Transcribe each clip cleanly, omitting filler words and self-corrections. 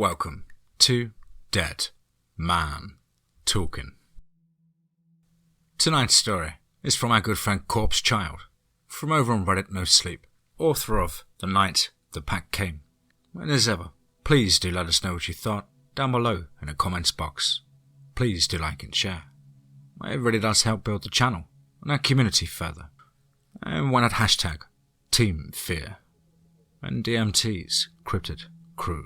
Welcome to Dead Man Talking. Tonight's story is from our good friend Corpse Child, from over on Reddit No Sleep, author of The Night the Pack Came. And as ever, please do let us know what you thought down below in the comments box. Please do like and share. It really does help build the channel and our community further. And why not hashtag TeamFEAR and DMT's Cryptid crew.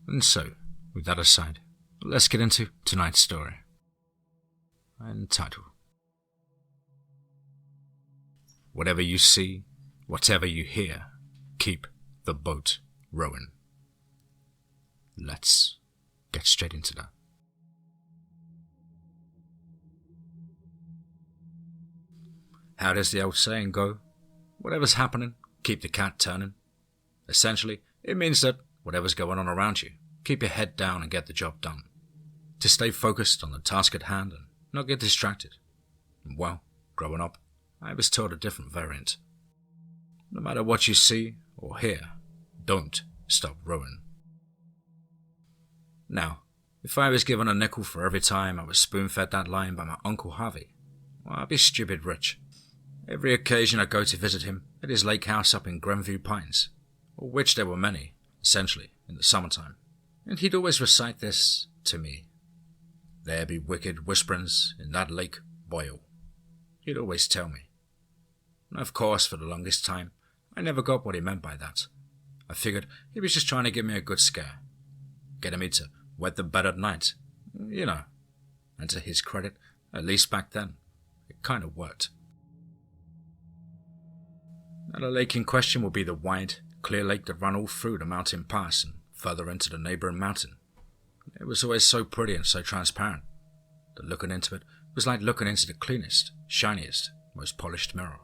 And so, with that aside, let's get into tonight's story. Entitled, Whatever you see, whatever you hear, keep the boat rowing. Let's get straight into that. How does the old saying go? Whatever's happening, keep the cat turning. Essentially, it means that whatever's going on around you, keep your head down and get the job done. To stay focused on the task at hand and not get distracted. And well, growing up, I was taught a different variant. No matter what you see or hear, don't stop rowing. Now, if I was given a nickel for every time I was spoon-fed that line by my Uncle Harvey, well, I'd be stupid rich. Every occasion I go to visit him at his lake house up in Grenview Pines, of which there were many, essentially, in the summertime, and he'd always recite this to me. There be wicked whisperings in that lake boil. He'd always tell me. And of course, for the longest time, I never got what he meant by that. I figured he was just trying to give me a good scare. Getting me to wet the bed at night, you know. And to his credit, at least back then, it kind of worked. Now, the lake in question will be the wide, clear lake that ran all through the mountain pass and further into the neighbouring mountain. It was always so pretty and so transparent that looking into it was like looking into the cleanest, shiniest, most polished mirror.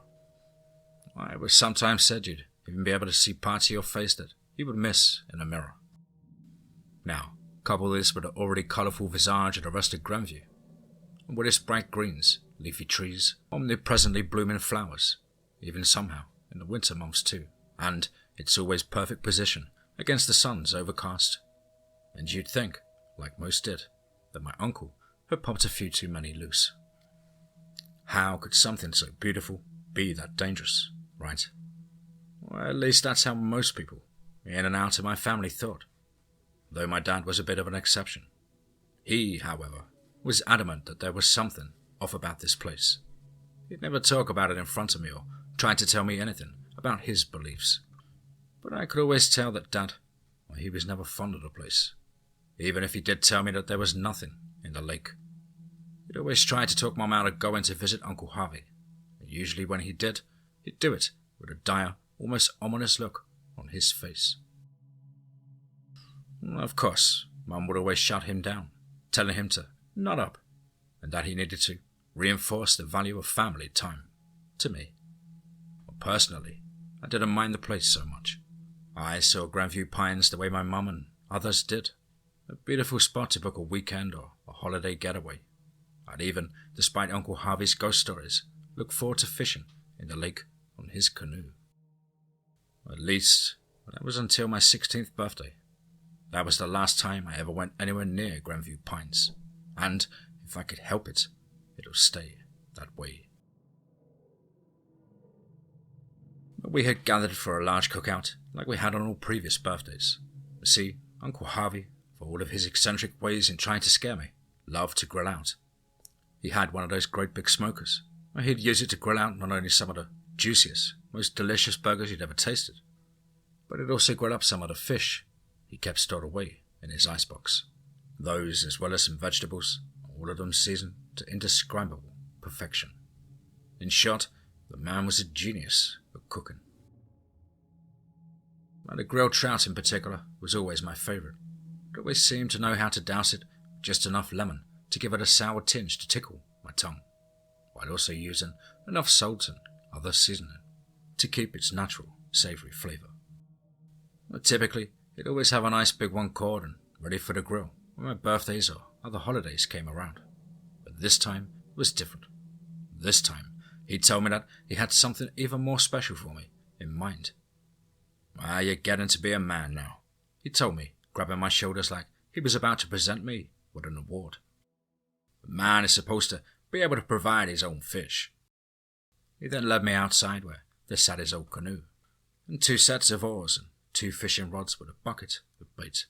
It was sometimes said you'd even be able to see parts of your face that you would miss in a mirror. Now, couple this with the already colourful visage of the rusted Grenview, and with its bright greens, leafy trees, omnipresently blooming flowers, even somehow in the winter months too, and its always perfect position against the sun's overcast. And you'd think, like most did, that my uncle had popped a few too many loose. How could something so beautiful be that dangerous, right? Well, at least that's how most people, in and out of my family, thought, though my dad was a bit of an exception. He, however, was adamant that there was something off about this place. He'd never talk about it in front of me or try to tell me anything about his beliefs. But I could always tell that Dad, well, he was never fond of the place. Even if he did tell me that there was nothing in the lake. He'd always try to talk Mum out of going to visit Uncle Harvey. And usually when he did, he'd do it with a dire, almost ominous look on his face. Of course, Mum would always shut him down, telling him to nut up, and that he needed to reinforce the value of family time to me. Well, personally, I didn't mind the place so much. I saw Grenview Pines the way my mum and others did. A beautiful spot to book a weekend or a holiday getaway. I'd even, despite Uncle Harvey's ghost stories, look forward to fishing in the lake on his canoe. At least, that was until my 16th birthday. That was the last time I ever went anywhere near Grenview Pines. And, if I could help it, it'll stay that way. We had gathered for a large cookout, like we had on all previous birthdays. You see, Uncle Harvey, for all of his eccentric ways in trying to scare me, loved to grill out. He had one of those great big smokers, and he'd use it to grill out not only some of the juiciest, most delicious burgers you'd ever tasted, but he'd also grill up some of the fish he kept stored away in his icebox. Those, as well as some vegetables, all of them seasoned to indescribable perfection. In short, the man was a genius at cooking. The grilled trout in particular was always my favourite. It always seemed to know how to douse it with just enough lemon to give it a sour tinge to tickle my tongue, while also using enough salt and other seasoning to keep its natural, savoury flavour. Typically, it'd always have a nice big one cord and ready for the grill when my birthdays or other holidays came around. But this time it was different. This time, he told me that he had something even more special for me in mind. You're getting to be a man now, he told me, grabbing my shoulders like he was about to present me with an award. A man is supposed to be able to provide his own fish. He then led me outside where there sat his old canoe, and 2 sets of oars and 2 fishing rods with a bucket of bait.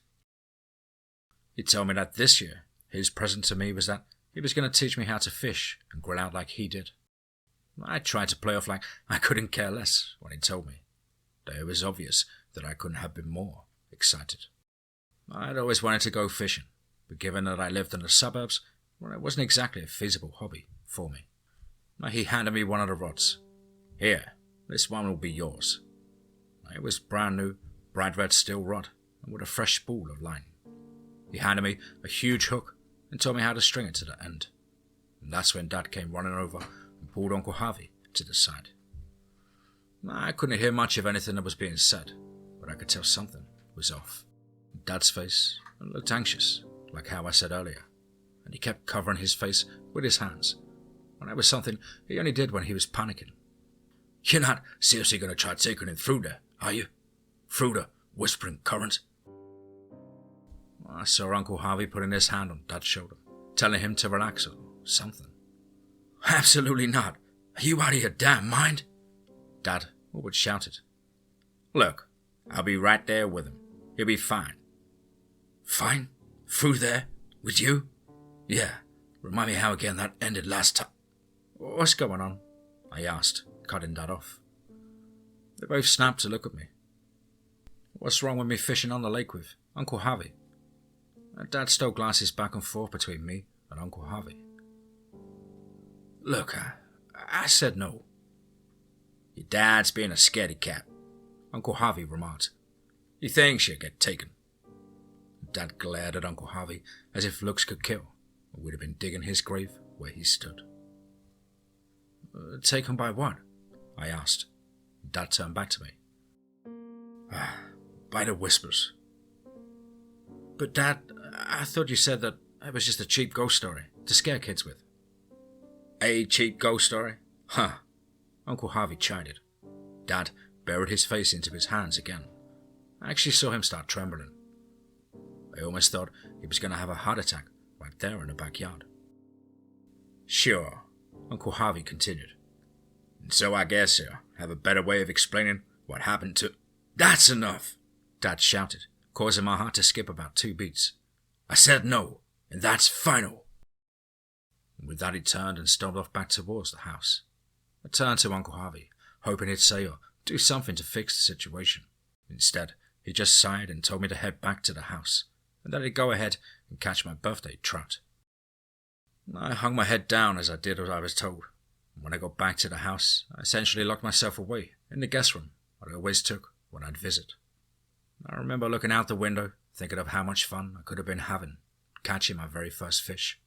He told me that this year his present to me was that he was going to teach me how to fish and grill out like he did. I tried to play off like I couldn't care less when he told me, though it was obvious that I couldn't have been more excited. I'd always wanted to go fishing, but given that I lived in the suburbs, well, it wasn't exactly a feasible hobby for me. He handed me one of the rods. Here, this one will be yours. It was brand new, bright red steel rod, and with a fresh spool of line. He handed me a huge hook and told me how to string it to the end. And that's when Dad came running over and pulled Uncle Harvey to the side. I couldn't hear much of anything that was being said, but I could tell something was off. Dad's face looked anxious, like how I said earlier, and he kept covering his face with his hands. And that was something he only did when he was panicking. You're not seriously going to try taking him through there, are you? Through the whispering current? I saw Uncle Harvey putting his hand on Dad's shoulder, telling him to relax or something. Absolutely not. Are you out of your damn mind? Dad always shouted. Look, I'll be right there with him. He'll be fine. Fine? Through there? With you? Yeah. Remind me how again that ended last time. What's going on? I asked, cutting Dad off. They both snapped to look at me. What's wrong with me fishing on the lake with Uncle Harvey? Dad stole glasses back and forth between me and Uncle Harvey. Look, I said no. Your dad's being a scaredy cat, Uncle Harvey remarked. He thinks you'll get taken. Dad glared at Uncle Harvey as if looks could kill, or would have been digging his grave where he stood. Taken by what? I asked. Dad turned back to me. By the whispers. But Dad, I thought you said that it was just a cheap ghost story to scare kids with. A cheap ghost story? Huh. Uncle Harvey chided. Dad buried his face into his hands again. I actually saw him start trembling. I almost thought he was going to have a heart attack right there in the backyard. Sure, Uncle Harvey continued. And so I guess you have a better way of explaining what happened to... That's enough, Dad shouted, causing my heart to skip about 2 beats. I said no, and that's final. And with that he turned and stomped off back towards the house. I turned to Uncle Harvey, hoping he'd say or do something to fix the situation. Instead, he just sighed and told me to head back to the house, and that he'd go ahead and catch my birthday trout. I hung my head down as I did what I was told. When I got back to the house, I essentially locked myself away in the guest room, what I always took when I'd visit. I remember looking out the window, thinking of how much fun I could have been having, catching my very first fish.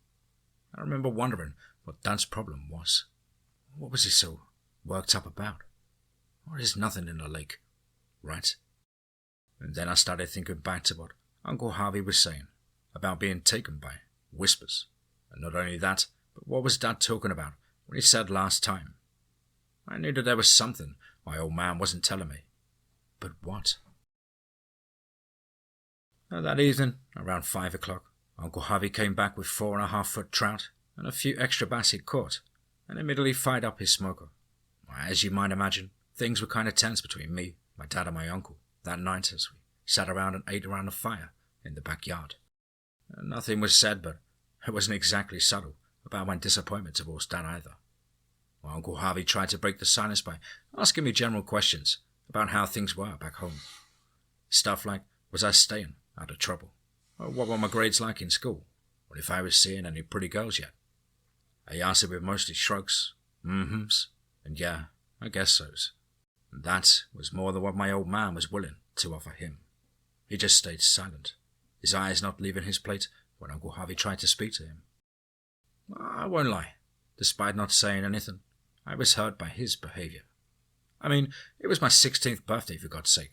I remember wondering what Dad's problem was. What was he so worked up about? Or is nothing in the lake, right? And then I started thinking back to what Uncle Harvey was saying about being taken by whispers. And not only that, but what was Dad talking about when he said last time? I knew that there was something my old man wasn't telling me. But what? That evening, around 5 o'clock, Uncle Harvey came back with 4.5-foot trout and a few extra bass he'd caught, and immediately fired up his smoker. As you might imagine, things were kind of tense between me, my dad and my uncle that night as we sat around and ate around the fire in the backyard. Nothing was said, but it wasn't exactly subtle about my disappointment towards Dad either. My Uncle Harvey tried to break the silence by asking me general questions about how things were back home. Stuff like, was I staying out of trouble? Or what were my grades like in school? Or if I was seeing any pretty girls yet? I answered with mostly shrugs, mm-hms, and yeah, I guess so's. And that was more than what my old man was willing to offer him. He just stayed silent, his eyes not leaving his plate when Uncle Harvey tried to speak to him. I won't lie, despite not saying anything, I was hurt by his behavior. I mean, it was my 16th birthday for God's sake.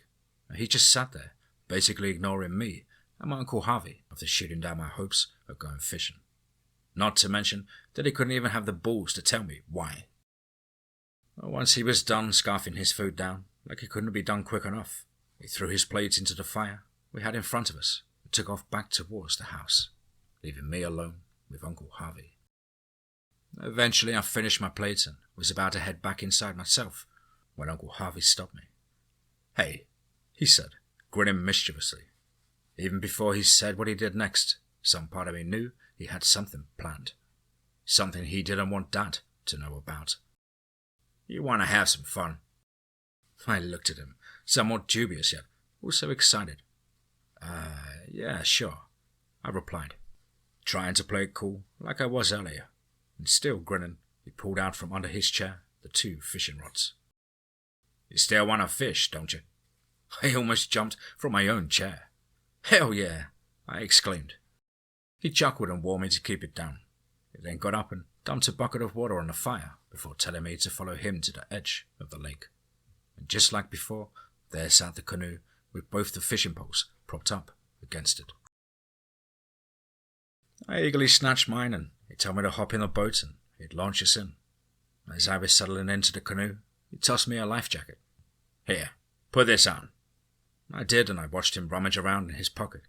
He just sat there, basically ignoring me and my Uncle Harvey after shooting down my hopes of going fishing. Not to mention that he couldn't even have the balls to tell me why. Once he was done scarfing his food down, like it couldn't be done quick enough, he threw his plates into the fire we had in front of us and took off back towards the house, leaving me alone with Uncle Harvey. Eventually I finished my plate and was about to head back inside myself when Uncle Harvey stopped me. "Hey," he said, grinning mischievously. Even before he said what he did next, some part of me knew he had something planned. Something he didn't want Dad to know about. "You want to have some fun?" I looked at him, somewhat dubious yet also excited. Yeah, sure," I replied, trying to play it cool like I was earlier, and still grinning. He pulled out from under his chair the 2 fishing rods. "You still want to fish, don't you?" I almost jumped from my own chair. "Hell yeah," I exclaimed. He chuckled and warned me to keep it down. He then got up and dumped a bucket of water on the fire before telling me to follow him to the edge of the lake. And just like before, there sat the canoe with both the fishing poles propped up against it. I eagerly snatched mine and he told me to hop in the boat and he'd launch us in. As I was settling into the canoe, he tossed me a life jacket. "Here, put this on." I did, and I watched him rummage around in his pocket.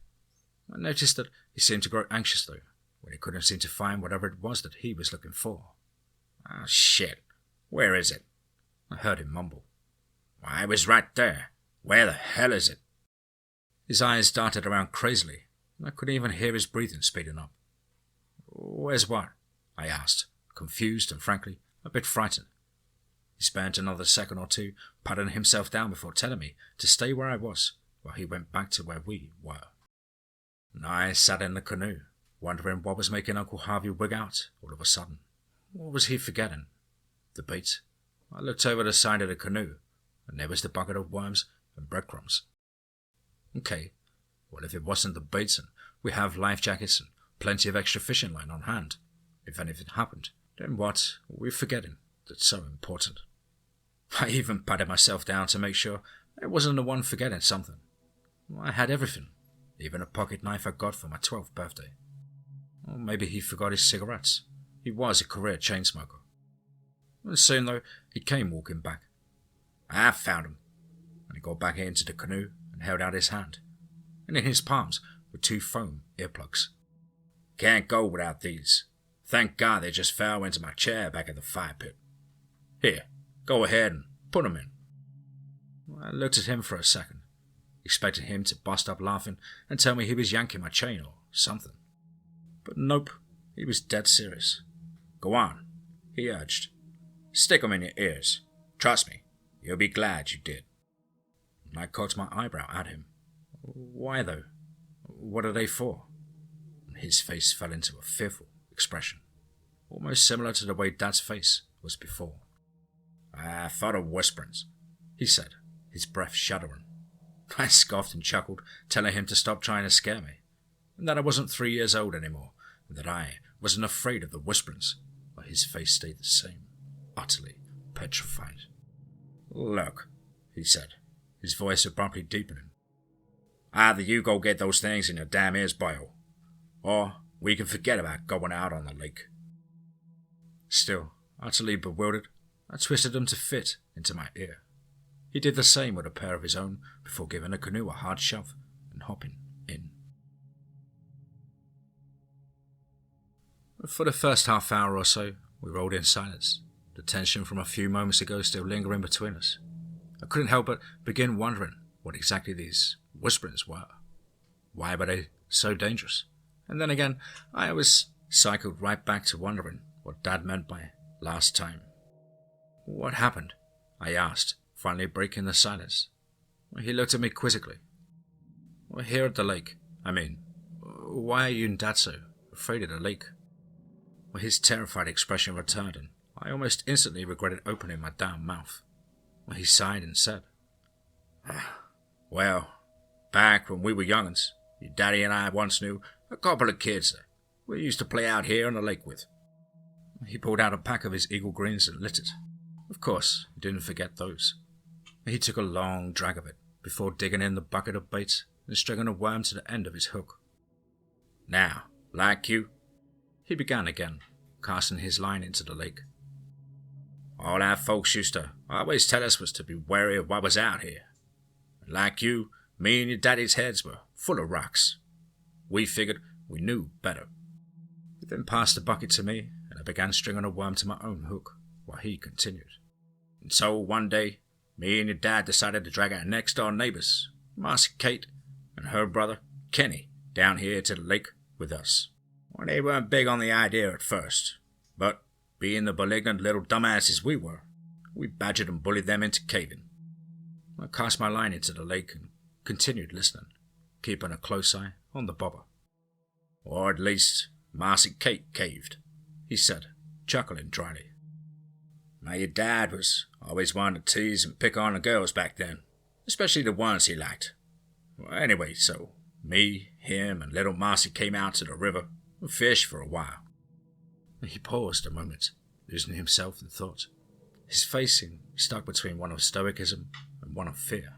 I noticed that he seemed to grow anxious though, when he couldn't seem to find whatever it was that he was looking for. "Ah, shit. Where is it?" I heard him mumble. "Why, it was right there. Where the hell is it?" His eyes darted around crazily, and I couldn't even hear his breathing speeding up. "Where's what?" I asked, confused and frankly a bit frightened. He spent another second or two patting himself down before telling me to stay where I was while he went back to where we were. And I sat in the canoe, wondering what was making Uncle Harvey wig out all of a sudden. What was he forgetting? The bait? I looked over the side of the canoe, and there was the bucket of worms and breadcrumbs. Okay, well if it wasn't the bait, and we have life jackets and plenty of extra fishing line on hand, if anything happened, then what were we forgetting that's so important? I even patted myself down to make sure I wasn't the one forgetting something. I had everything, even a pocket knife I got for my 12th birthday. Or maybe he forgot his cigarettes. He was a career chain smoker. And soon, though, he came walking back. "I found him." And he got back into the canoe and held out his hand. And in his palms were 2 foam earplugs. "Can't go without these. Thank God they just fell into my chair back at the fire pit. Here, go ahead and put them in." I looked at him for a second, expecting him to bust up laughing and tell me he was yanking my chain or something. But nope, he was dead serious. "Go on," he urged. "Stick 'em in your ears. Trust me, you'll be glad you did." And I cocked my eyebrow at him. "Why though? What are they for?" And his face fell into a fearful expression, almost similar to the way Dad's face was before. "I thought of whisperings," he said, his breath shuddering. I scoffed and chuckled, telling him to stop trying to scare me, and that I wasn't 3 years old anymore, and that I wasn't afraid of the whisperings, but his face stayed the same, utterly petrified. "Look," he said, his voice abruptly deepening. "Either you go get those things in your damn ears, boyo, or we can forget about going out on the lake." Still, utterly bewildered, I twisted them to fit into my ear. He did the same with a pair of his own before giving the canoe a hard shove and hopping in. For the first half hour or so, we rolled in silence, the tension from a few moments ago still lingering between us. I couldn't help but begin wondering what exactly these whisperings were. Why were they so dangerous? And then again, I was cycled right back to wondering what Dad meant by last time. "What happened?" I asked, finally breaking the silence. He looked at me quizzically. "We're here at the lake. I mean, why are you and Dad so afraid of the lake?" His terrified expression returned, and I almost instantly regretted opening my damn mouth. He sighed and said, "Well, back when we were young'uns, your daddy and I once knew a couple of kids that we used to play out here on the lake with." He pulled out a pack of his Eagle Greens and lit it. Of course, he didn't forget those. He took a long drag of it before digging in the bucket of bait and stringing a worm to the end of his hook. "Now, like you," he began again, casting his line into the lake. "All our folks used to always tell us was to be wary of what was out here. And like you, me and your daddy's heads were full of rocks. We figured we knew better. He then passed the bucket to me, and I began stringing a worm to my own hook, while he continued. And so one day, me and your dad decided to drag our next-door neighbors, Marcy Kate and her brother, Kenny, down here to the lake with us. Well, they weren't big on the idea at first, but being the malignant little dumbasses we were, we badgered and bullied them into caving. I cast my line into the lake and continued listening, keeping a close eye on the bobber. Or at least, Marcy Kate caved, he said, chuckling dryly. Now, your dad was always wanting to tease and pick on the girls back then, especially the ones he liked. Well, anyway, so me, him, and little Marcy came out to the river and fished for a while. He paused a moment, losing himself in thought. His face seemed stuck between one of stoicism and one of fear.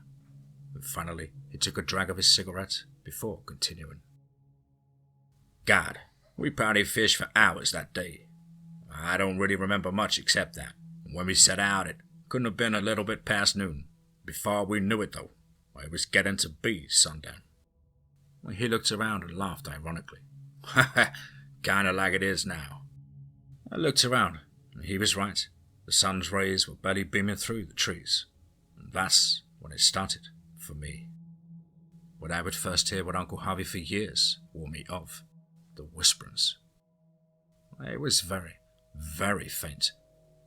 And finally, he took a drag of his cigarette before continuing. God, we probably fished for hours that day. I don't really remember much except that. When we set out, it couldn't have been a little bit past noon. Before we knew it, though, it was getting to be sundown. He looked around and laughed ironically. Kinda like it is now. I looked around, and he was right. The sun's rays were barely beaming through the trees. And that's when it started for me. What I would first hear what Uncle Harvey for years warned me of. The whisperings. It was very, very faint.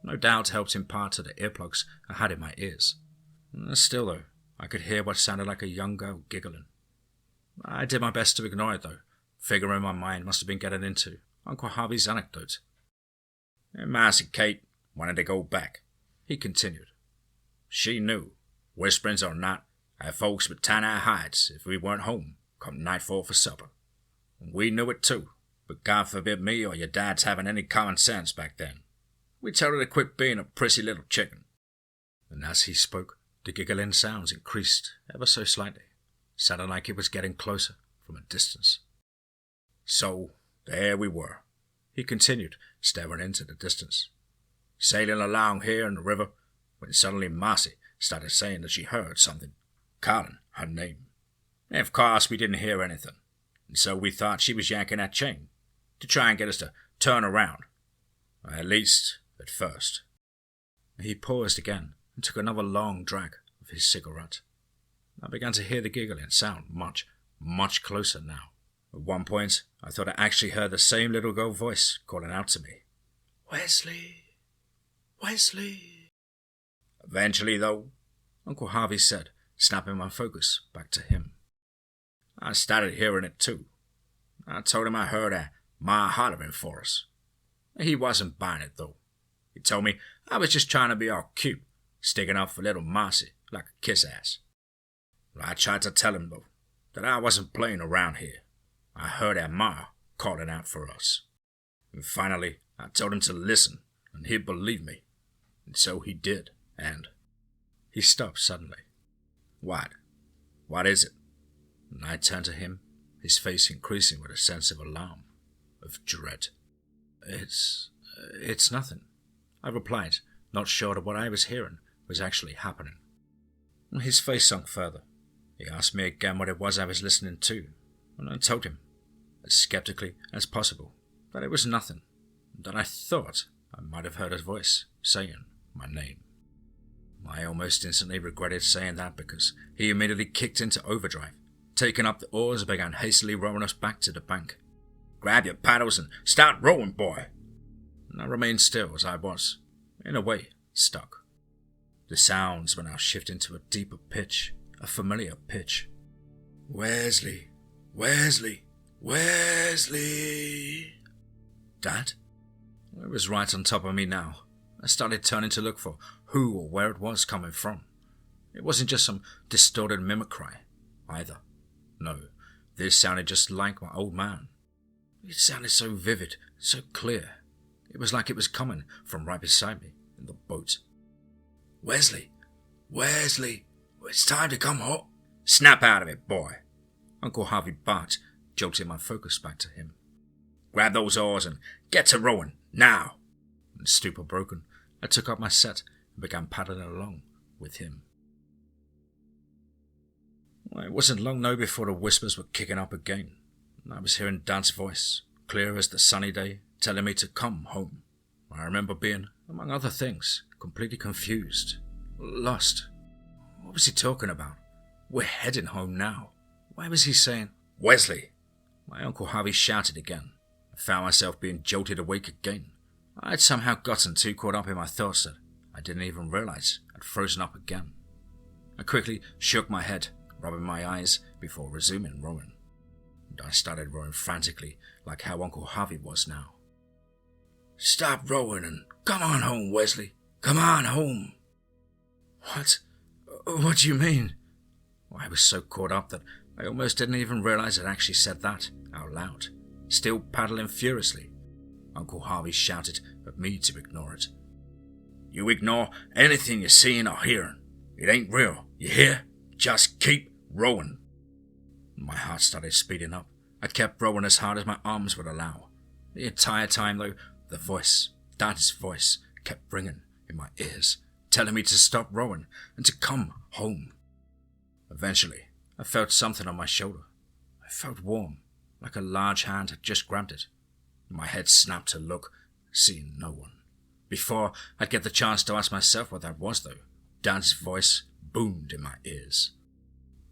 No doubt helped in part to the earplugs I had in my ears. Still, though, I could hear what sounded like a young girl giggling. I did my best to ignore it, though, figuring my mind must have been getting into Uncle Harvey's anecdote. Marcy Kate wanted to go back, he continued. She knew, whisperings or not, our folks would tan our hides if we weren't home come nightfall for supper. We knew it too, but God forbid me or your dad's having any common sense back then. We told her to quit being a prissy little chicken. And as he spoke, the giggling sounds increased ever so slightly, sounding like it was getting closer from a distance. So, there we were, he continued, staring into the distance. Sailing along here in the river, when suddenly Marcy started saying that she heard something, calling her name. And of course we didn't hear anything, and so we thought she was yanking that chain, to try and get us to turn around. At least, at first. He paused again, and took another long drag of his cigarette. I began to hear the giggling sound much, much closer now. At one point, I thought I actually heard the same little girl voice calling out to me. Wesley! Wesley! Eventually, though, Uncle Harvey said, snapping my focus back to him. I started hearing it too. I told him I heard our ma hollering for us. He wasn't buying it, though. He told me I was just trying to be all cute, sticking up for little Marcy like a kiss-ass. I tried to tell him, though, that I wasn't playing around here. I heard our ma calling out for us. And finally, I told him to listen, and he'd believe me. And so he did, and... He stopped suddenly. What? What is it? And I turned to him, his face increasing with a sense of alarm, of dread. It's nothing, I replied, not sure that what I was hearing was actually happening. His face sunk further. He asked me again what it was I was listening to, and I told him, as skeptically as possible, that it was nothing, that I thought I might have heard his voice saying my name. I almost instantly regretted saying that because he immediately kicked into overdrive, taking up the oars and began hastily rowing us back to the bank. Grab your paddles and start rowing, boy! And I remained still as I was, in a way, stuck. The sounds were now shifting to a deeper pitch, a familiar pitch. Wesley! Wesley! Wesley! Dad? It was right on top of me now. I started turning to look for who or where it was coming from. It wasn't just some distorted mimicry, either. No, this sounded just like my old man. It sounded so vivid, so clear. It was like it was coming from right beside me in the boat. Wesley! Wesley! It's time to come home. Snap out of it, boy! Uncle Harvey barked, jolting my focus back to him. Grab those oars and get to rowing, now! And stupor broken, I took up my set and began paddling along with him. Well, it wasn't long now before the whispers were kicking up again. and I was hearing Dad's voice, clear as the sunny day, telling me to come home. I remember being, among other things, completely confused, lost. What was he talking about? We're heading home now. Why was he saying, "Wesley"? My Uncle Harvey shouted again. I found myself being jolted awake again. I had somehow gotten too caught up in my thoughts that I didn't even realize I'd frozen up again. I quickly shook my head, rubbing my eyes before resuming rowing. And I started rowing frantically, like how Uncle Harvey was now. "Stop rowing and come on home, Wesley. Come on home." What? What do you mean? I was so caught up that I almost didn't even realize I'd actually said that out loud. Still paddling furiously, Uncle Harvey shouted at me to ignore it. "You ignore anything you're seeing or hearing. It ain't real, you hear? Just keep rowing." My heart started speeding up. I kept rowing as hard as my arms would allow. The entire time, though, the voice, Dad's voice, kept ringing in my ears, telling me to stop rowing and to come home. Eventually, I felt something on my shoulder. I felt warm, like a large hand had just grabbed it. My head snapped to look, seeing no one. Before I'd get the chance to ask myself what that was, though, Dad's voice boomed in my ears.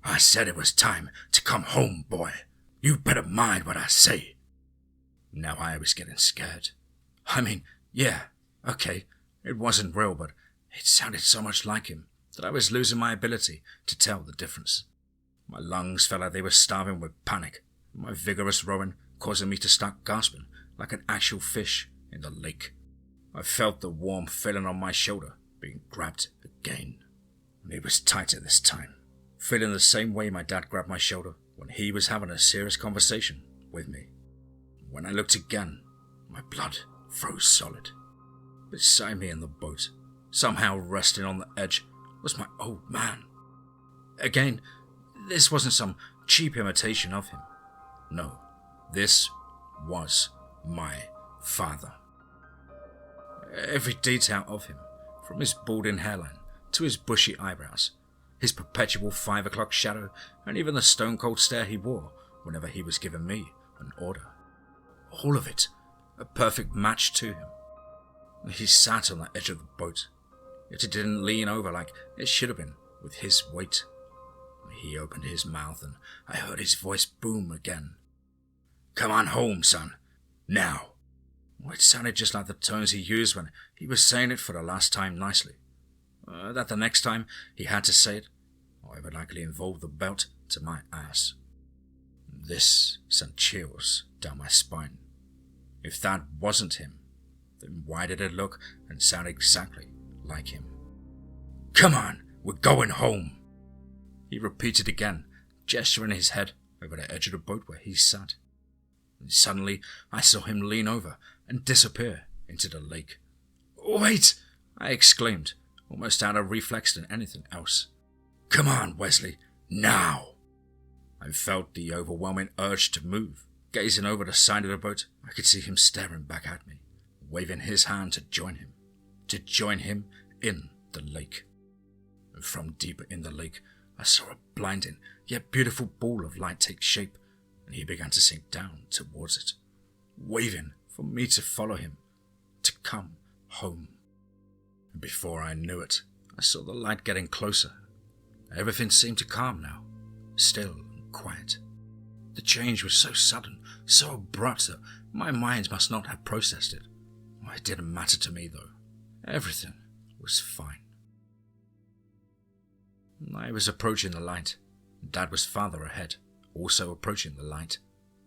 "I said it was time to come home, boy. You better mind what I say." Now I was getting scared. I mean, yeah, okay, it wasn't real, but it sounded so much like him that I was losing my ability to tell the difference. My lungs felt like they were starving with panic, my vigorous rowing causing me to start gasping like an actual fish in the lake. I felt the warm feeling on my shoulder being grabbed again. And it was tighter this time, feeling the same way my dad grabbed my shoulder when he was having a serious conversation with me. When I looked again, my blood froze solid. Beside me in the boat, somehow resting on the edge, was my old man. Again, this wasn't some cheap imitation of him. No, this was my father. Every detail of him, from his balding hairline to his bushy eyebrows, his perpetual 5 o'clock shadow, and even the stone-cold stare he wore whenever he was giving me an order. All of it, a perfect match to him. He sat on the edge of the boat, yet he didn't lean over like it should have been with his weight. He opened his mouth and I heard his voice boom again. "Come on home, son. Now." It sounded just like the tones he used when he was saying it for the last time nicely. That the next time he had to say it, I would likely involve the belt to my ass. This sent chills down my spine. If that wasn't him, then why did it look and sound exactly like him? "Come on, we're going home," he repeated again, gesturing his head over the edge of the boat where he sat. And suddenly I saw him lean over and disappear into the lake. "Wait!" I exclaimed, almost out of reflex than anything else. "Come on, Wesley, now!" I felt the overwhelming urge to move. Gazing over the side of the boat, I could see him staring back at me, waving his hand to join him in the lake. And from deeper in the lake, I saw a blinding yet beautiful ball of light take shape, and he began to sink down towards it, waving for me to follow him, to come home. And before I knew it, I saw the light getting closer. Everything seemed to calm now, still and quiet. The change was so sudden, so abrupt that my mind must not have processed it. It didn't matter to me, though. Everything was fine. I was approaching the light. Dad was farther ahead, also approaching the light.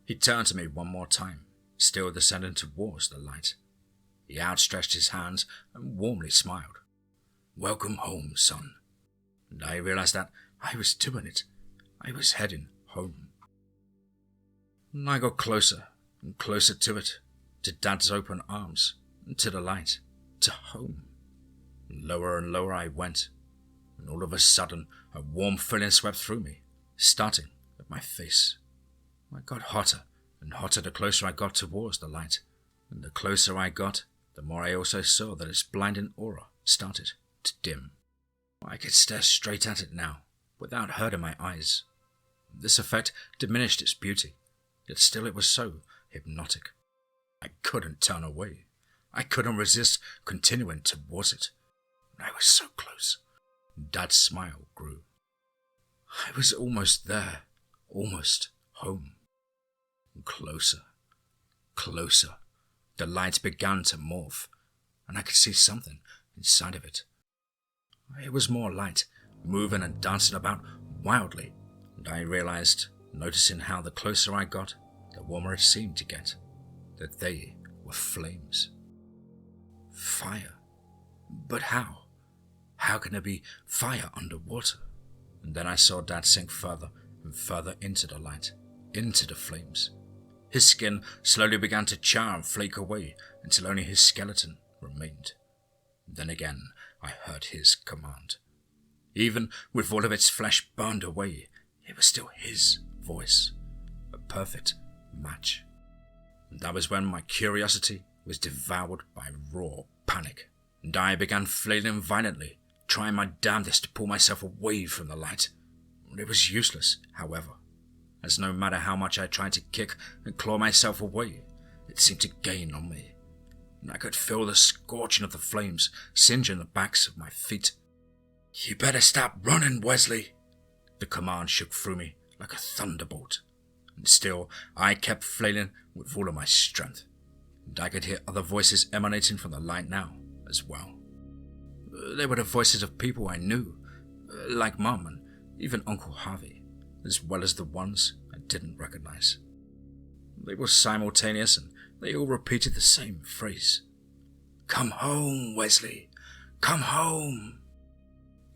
He turned to me one more time, still descending towards the light. He outstretched his hands and warmly smiled. "Welcome home, son." And I realized that I was doing it. I was heading home. And I got closer and closer to it, to Dad's open arms, and to the light, to home. Lower and lower I went, and all of a sudden a warm feeling swept through me, starting at my face. I got hotter and hotter the closer I got towards the light, and the closer I got, the more I also saw that its blinding aura started to dim. I could stare straight at it now, without hurting my eyes. This effect diminished its beauty. yet still it was so hypnotic. I couldn't turn away. I couldn't resist continuing towards it. I was so close. Dad's smile grew. I was almost there, almost home. Closer, closer. The light began to morph, and I could see something inside of it. It was more light, moving and dancing about wildly, and I realized, noticing how the closer I got, the warmer it seemed to get, that they were flames. Fire. But how? How can there be fire underwater? And then I saw Dad sink further and further into the light, into the flames. His skin slowly began to char and flake away until only his skeleton remained. Then again, I heard his command. Even with all of its flesh burned away, it was still his voice, a perfect match. And that was when my curiosity was devoured by raw panic, and I began flailing violently, trying my damnedest to pull myself away from the light. It was useless, however, as no matter how much I tried to kick and claw myself away, it seemed to gain on me, and I could feel the scorching of the flames singeing the backs of my feet. "You better stop running, Wesley!" The command shook through me like a thunderbolt, and still I kept flailing with all of my strength, and I could hear other voices emanating from the light now as well. They were the voices of people I knew, like Mum and even Uncle Harvey, as well as the ones I didn't recognize. They were simultaneous, and they all repeated the same phrase. "Come home, Wesley! Come home!"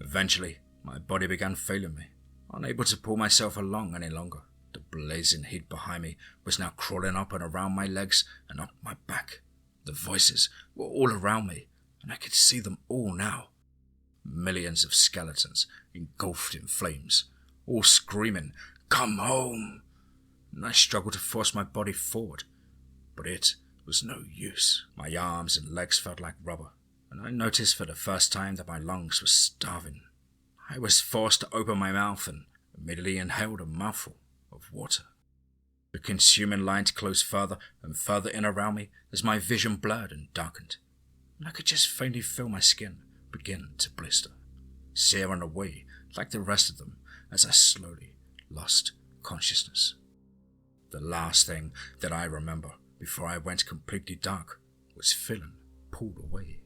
Eventually, my body began failing me, unable to pull myself along any longer. The blazing heat behind me was now crawling up and around my legs and up my back. The voices were all around me, and I could see them all now. Millions of skeletons engulfed in flames, all screaming, "Come home!" And I struggled to force my body forward, but it was no use. My arms and legs felt like rubber, and I noticed for the first time that my lungs were starving. I was forced to open my mouth and immediately inhaled a mouthful of water. The consuming light closed further and further in around me as my vision blurred and darkened, and I could just faintly feel my skin begin to blister, searing away like the rest of them as I slowly lost consciousness. The last thing that I remember before I went completely dark was feeling pulled away,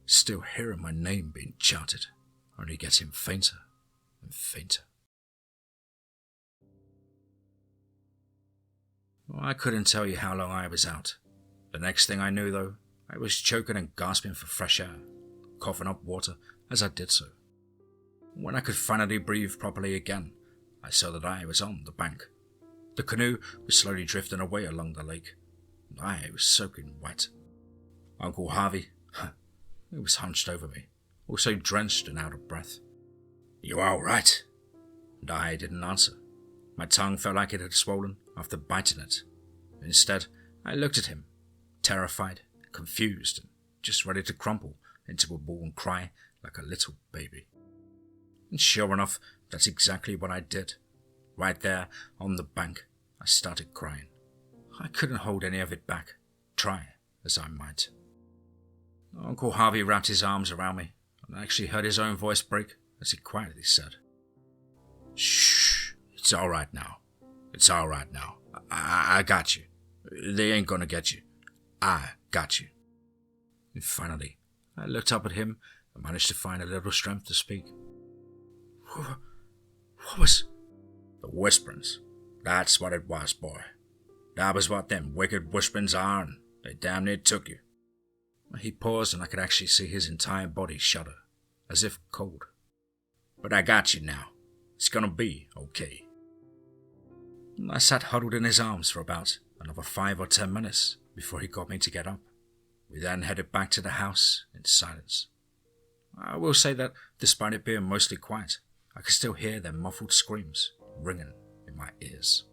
still hearing my name being chanted, only getting fainter and fainter. Well, I couldn't tell you how long I was out. The next thing I knew, though, I was choking and gasping for fresh air, coughing up water as I did so. When I could finally breathe properly again, I saw that I was on the bank. The canoe was slowly drifting away along the lake, and I was soaking wet. Uncle Harvey, he was hunched over me, also drenched and out of breath. "You all right?" And I didn't answer. My tongue felt like it had swollen after biting it. Instead, I looked at him, terrified, confused, and just ready to crumple into a ball and cry like a little baby. And sure enough, that's exactly what I did. Right there on the bank, I started crying. I couldn't hold any of it back, try as I might. Uncle Harvey wrapped his arms around me, and I actually heard his own voice break as he quietly said, "Shh, it's all right now. It's all right now. I got you. They ain't gonna get you. I got you." And finally, I looked up at him and managed to find a little strength to speak. What was... "The whisperings. That's what it was, boy. That was what them wicked whisperings are, and they damn near took you." He paused, and I could actually see his entire body shudder, as if cold. "But I got you now. It's gonna be okay." And I sat huddled in his arms for about another 5 or 10 minutes before he got me to get up. We then headed back to the house in silence. I will say that, despite it being mostly quiet, I could still hear their muffled screams ringing in my ears.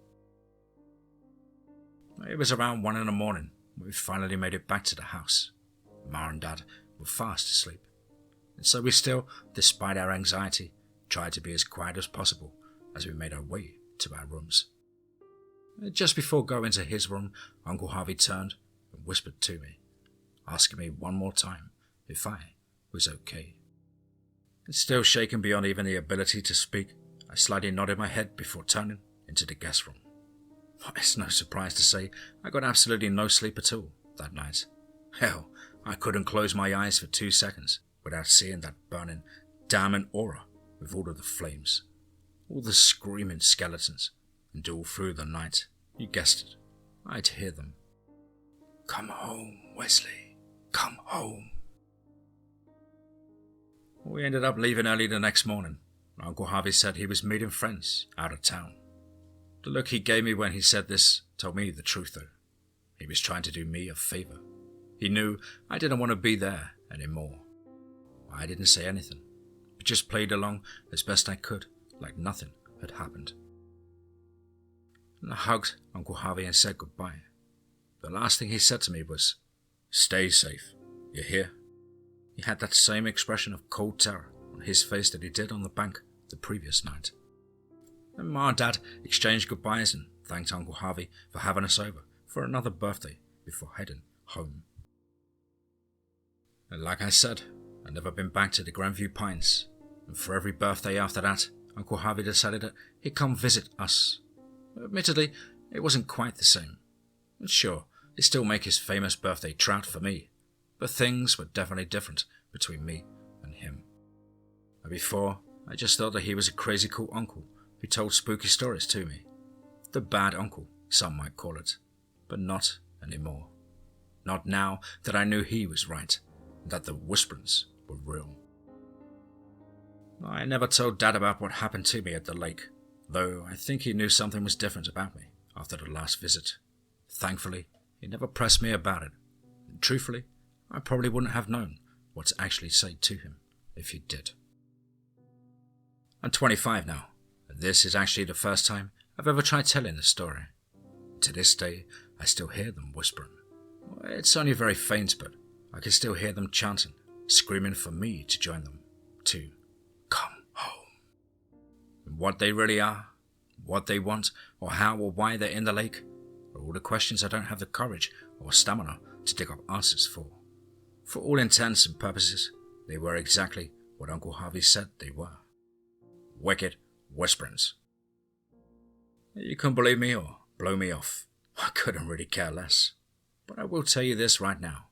It was around 1 a.m. when we finally made it back to the house. Ma and Dad were fast asleep, and so we still, despite our anxiety, tried to be as quiet as possible as we made our way to our rooms. Just before going to his room, Uncle Harvey turned and whispered to me, asking me one more time if I was okay. Still shaken beyond even the ability to speak, I slightly nodded my head before turning into the guest room. It's no surprise to say I got absolutely no sleep at all that night. Hell, I couldn't close my eyes for 2 seconds without seeing that burning, damning aura with all of the flames, all the screaming skeletons, and all through the night, you guessed it, I'd hear them. "Come home, Wesley, come home." We ended up leaving early the next morning. Uncle Harvey said he was meeting friends out of town. The look he gave me when he said this told me the truth though. He was trying to do me a favor. He knew I didn't want to be there anymore. I didn't say anything, but just played along as best I could, like nothing had happened. And I hugged Uncle Harvey and said goodbye. The last thing he said to me was, "Stay safe, you hear?" He had that same expression of cold terror on his face that he did on the bank the previous night. And Ma and Dad exchanged goodbyes and thanked Uncle Harvey for having us over for another birthday before heading home. And like I said, I'd never been back to the Grandview Pines, and for every birthday after that, Uncle Harvey decided that he'd come visit us. Admittedly, it wasn't quite the same. And sure, he'd still make his famous birthday trout for me, but things were definitely different between me and him. And before, I just thought that he was a crazy cool uncle who told spooky stories to me. The bad uncle, some might call it, but not anymore. Not now that I knew he was right, and that the whisperings were real. I never told Dad about what happened to me at the lake, though I think he knew something was different about me after the last visit. Thankfully, he never pressed me about it, and truthfully, I probably wouldn't have known what to actually say to him if he did. I'm 25 now, and this is actually the first time I've ever tried telling this story. To this day, I still hear them whispering. It's only very faint, but I can still hear them chanting, screaming for me to join them, to come home. And what they really are, what they want, or how or why they're in the lake, are all the questions I don't have the courage or stamina to dig up answers for. For all intents and purposes, they were exactly what Uncle Harvey said they were. Wicked whisperings. You can believe me or blow me off. I couldn't really care less. But I will tell you this right now.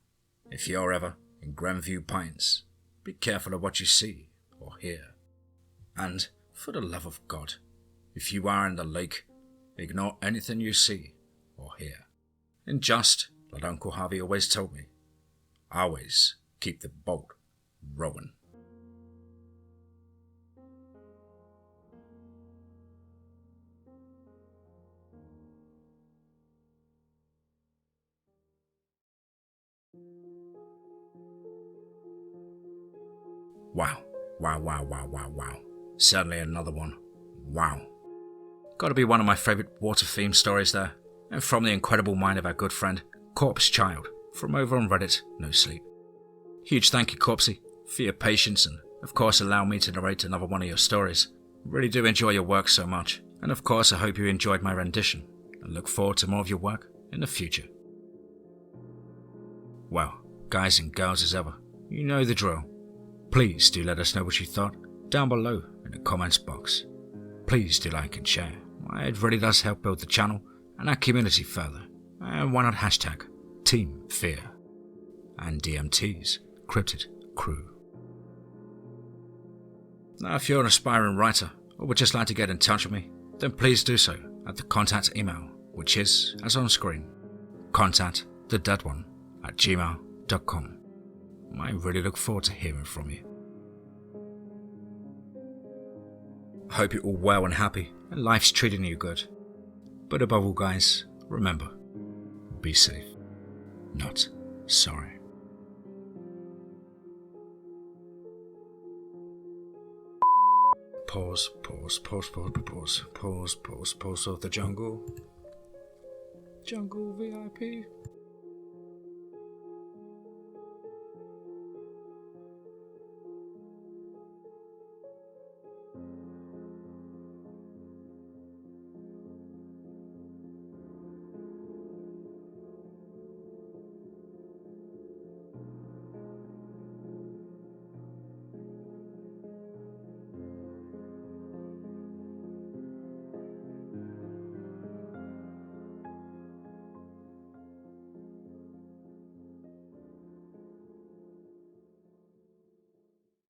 If you're ever in Grandview Pines, be careful of what you see or hear. And, for the love of God, if you are in the lake, ignore anything you see or hear. And just, like Uncle Harvey always told me, always keep the boat rowing. Wow. Certainly another one. Wow. Gotta be one of my favourite water-themed stories there, and from the incredible mind of our good friend, Corpse Child, from over on Reddit, No Sleep. Huge thank you, Corpsey, for your patience and, of course, allow me to narrate another one of your stories. Really do enjoy your work so much, and of course I hope you enjoyed my rendition, and look forward to more of your work in the future. Well, guys and girls as ever, you know the drill. Please do let us know what you thought down below in the comments box. Please do like and share. It really does help build the channel and our community further. And why not hashtag TeamFEAR and DMT's Cryptid Crew. Now, if you're an aspiring writer or would just like to get in touch with me, then please do so at the contact email, which is, as on screen, contactthedeadone@gmail.com. I really look forward to hearing from you. I hope you're all well and happy and life's treating you good. But above all, guys, remember, be safe, not sorry. Pause of the jungle. Jungle VIP.